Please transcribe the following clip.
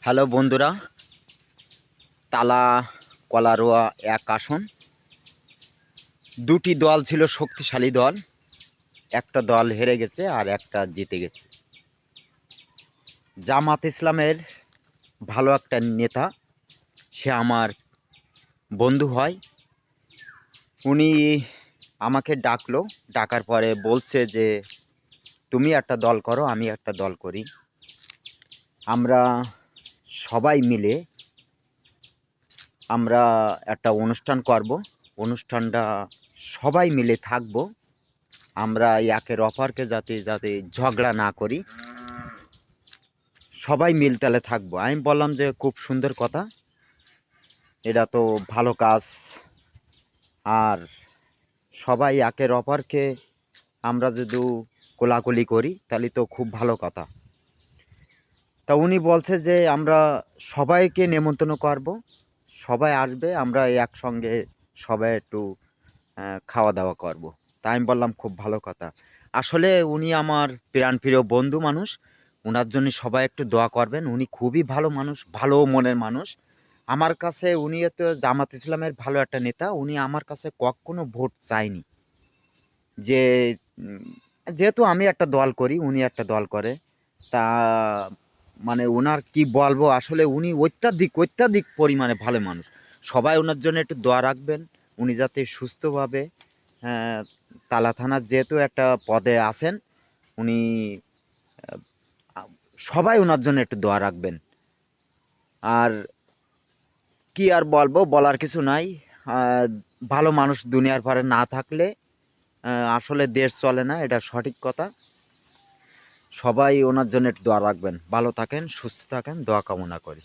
Hello বন্ধুরা, তালা কলারোয়া এক আসন। দুটি দল ছিল, শক্তিশালী দল। একটা দল হেরে গেছে আর একটা জিতে গেছে। জামাত ইসলামের ভালো একটা নেতা, সে আমার বন্ধু হয়। উনি আমাকে ডাকলো, ডাকার পরে বলছে যে তুমি একটা দল করো, আমি একটা দল করি। আমরা সবাই মিলে আমরা একটা অনুষ্ঠান করব। অনুষ্ঠানটা সবাই মিলে থাকব। আমরা একের অপরকে যাতে যাতে ঝগড়া না করি, সবাই মিলতালে থাকবো। আমি বললাম যে খুব সুন্দর কথা, এটা তো ভালো কাজ। আর সবাই একের অপরকে আমরা যদি কোলাকুলি করি তাহলে তো খুব ভালো কথা। তা উনি বলছে যে আমরা সবাইকে নেমন্তন্ন করব, সবাই আসবে, আমরা একসঙ্গে সবাই একটু খাওয়া দাওয়া করব। তাই আমি বললাম খুব ভালো কথা। আসলে উনি আমার প্রাণপ্রিয় বন্ধু মানুষ। ওনার জন্য সবাই একটু দোয়া করবেন। উনি খুবই ভালো মানুষ, ভালো মনের মানুষ। আমার কাছে উনি তো জামাত ইসলামের ভালো একটা নেতা। উনি আমার কাছে কখনো ভোট চায়নি। যে উম, যেহেতু আমি একটা দল করি, উনি একটা দল করে, তা মানে ওনার কি বলবো, আসলে উনি অত্যাধিক অত্যাধিক পরিমাণে ভালো মানুষ। সবাই ওনার জন্য একটু দোয়া রাখবেন, উনি যাতে সুস্থভাবে আহ, তালা থানার যেহেতু একটা পদে আছেন উনি, আহ, সবাই ওনার জন্য একটু দোয়া রাখবেন। আর কি আর বলবো, বলার কিছু নাই। আহ, ভালো মানুষ দুনিয়ার পরে না থাকলে আসলে দেশ চলে না, এটা সঠিক কথা। সবাই ওনার জন্য একটু দোয়া রাখবেন। ভালো থাকেন, সুস্থ থাকেন, দোয়া কামনা করি।